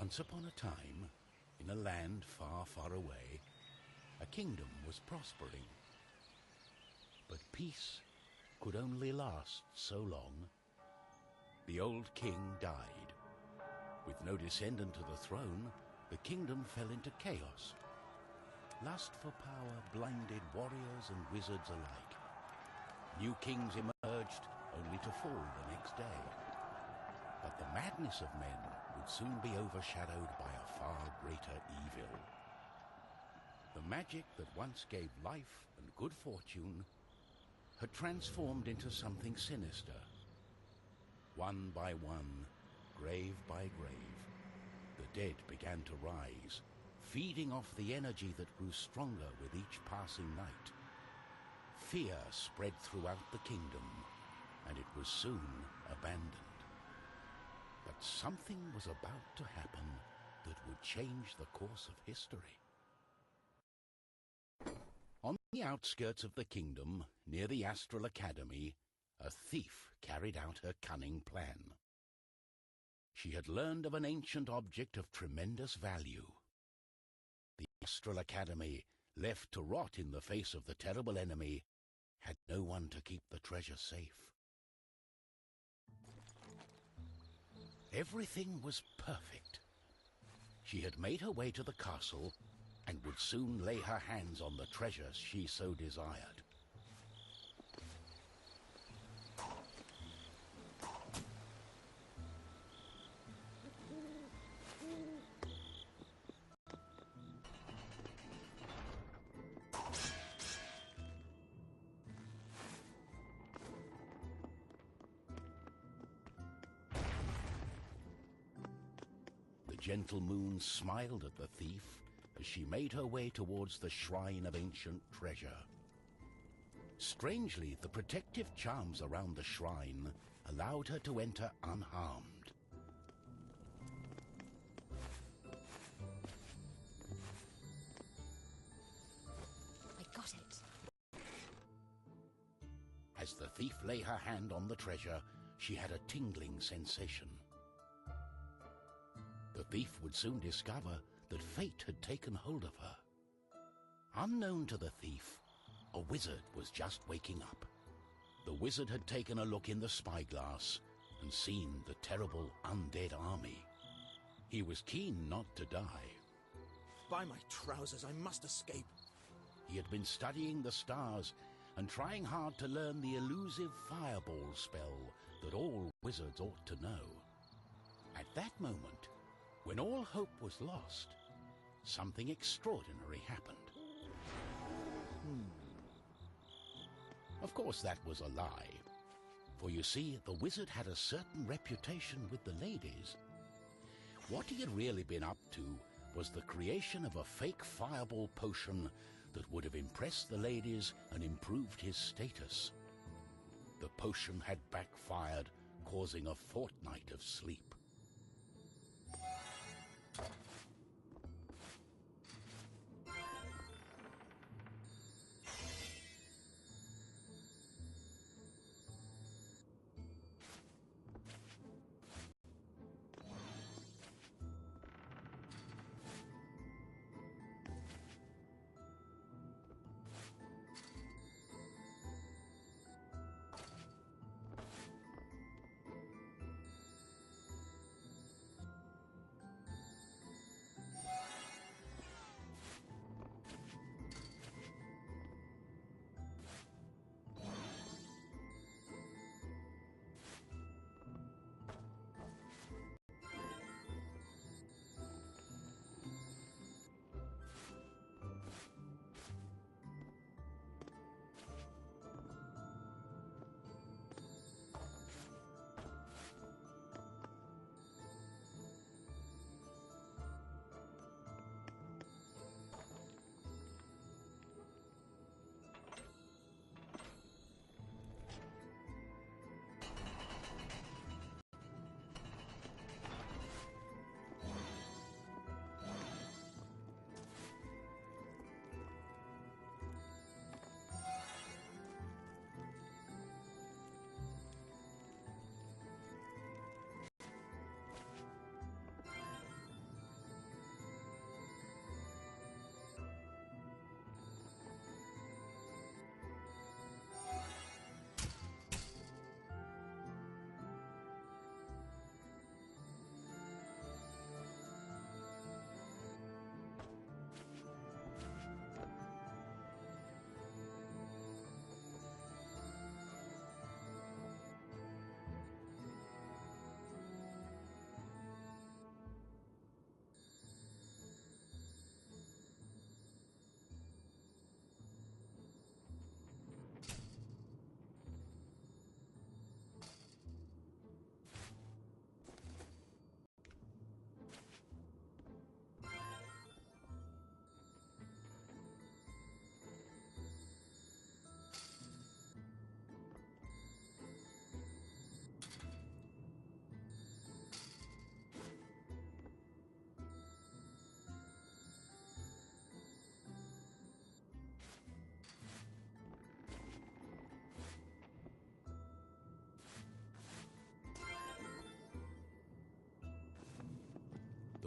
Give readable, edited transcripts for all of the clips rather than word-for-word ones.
Once upon a time, in a land far, far away, a kingdom was prospering. But peace could only last so long. The old king died. With no descendant to the throne, the kingdom fell into chaos. Lust for power blinded warriors and wizards alike. New kings emerged, only to fall the next day. But the madness of men would soon be overshadowed by a far greater evil. The magic that once gave life and good fortune had transformed into something sinister. One by one, grave by grave, the dead began to rise, feeding off the energy that grew stronger with each passing night. Fear spread throughout the kingdom, and it was soon abandoned. But something was about to happen that would change the course of history. On the outskirts of the kingdom, near the Astral Academy, a thief carried out her cunning plan. She had learned of an ancient object of tremendous value. The Astral Academy, left to rot in the face of the terrible enemy, had no one to keep the treasure safe. Everything was perfect. She had made her way to the castle and would soon lay her hands on the treasures she so desired. The gentle moon smiled at the thief as she made her way towards the shrine of ancient treasure. Strangely, the protective charms around the shrine allowed her to enter unharmed. I got it. As the thief lay her hand on the treasure, she had a tingling sensation. The thief would soon discover that fate had taken hold of her. Unknown to the thief, a wizard was just waking up. The wizard had taken a look in the spyglass and seen the terrible undead army. He was keen not to die. By my trousers, I must escape. He had been studying the stars and trying hard to learn the elusive fireball spell that all wizards ought to know. At that moment, when all hope was lost, something extraordinary happened. Of course, that was a lie. For you see, the wizard had a certain reputation with the ladies. What he had really been up to was the creation of a fake fireball potion that would have impressed the ladies and improved his status. The potion had backfired, causing a fortnight of sleep.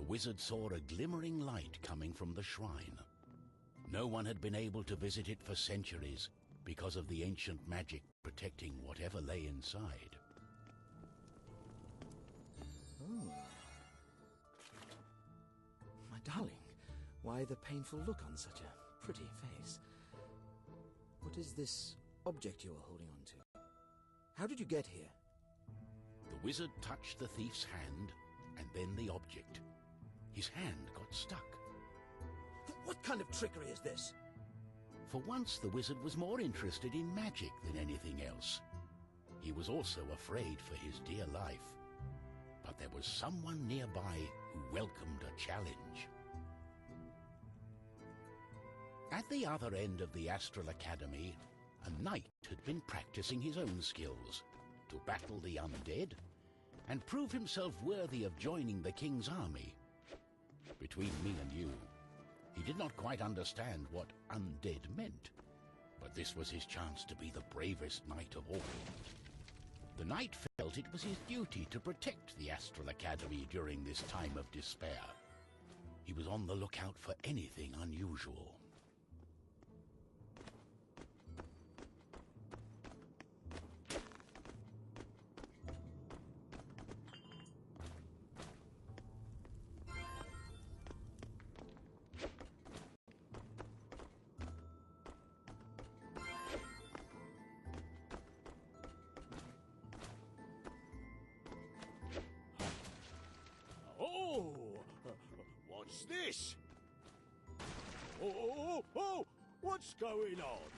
wizard saw a glimmering light coming from the shrine. No one had been able to visit it for centuries because of the ancient magic protecting whatever lay inside. Oh. My darling, why the painful look on such a pretty face? What is this object you are holding on to? How did you get here? The wizard touched the thief's hand, and then the object. His hand got stuck. What kind of trickery is this? For once, the wizard was more interested in magic than anything else. He was also afraid for his dear life. But there was someone nearby who welcomed a challenge. At the other end of the Astral Academy, a knight had been practicing his own skills to battle the undead and prove himself worthy of joining the king's army. Between me and you, he did not quite understand what undead meant, but this was his chance to be the bravest knight of all. The knight felt it was his duty to protect the Astral Academy during this time of despair. He was on the lookout for anything unusual. What's this? Oh, what's going on?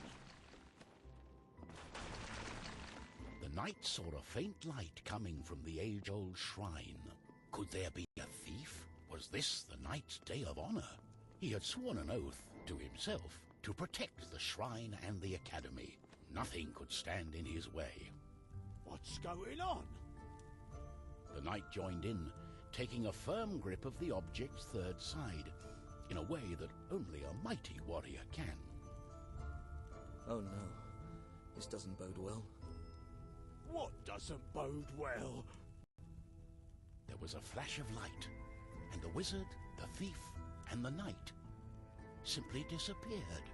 The knight saw a faint light coming from the age-old shrine. Could there be a thief? Was this the knight's day of honor? He had sworn an oath to himself to protect the shrine and the academy. Nothing could stand in his way. What's going on? The knight joined in, taking a firm grip of the object's third side, in a way that only a mighty warrior can. Oh no, this doesn't bode well. What doesn't bode well? There was a flash of light, and the wizard, the thief, and the knight simply disappeared.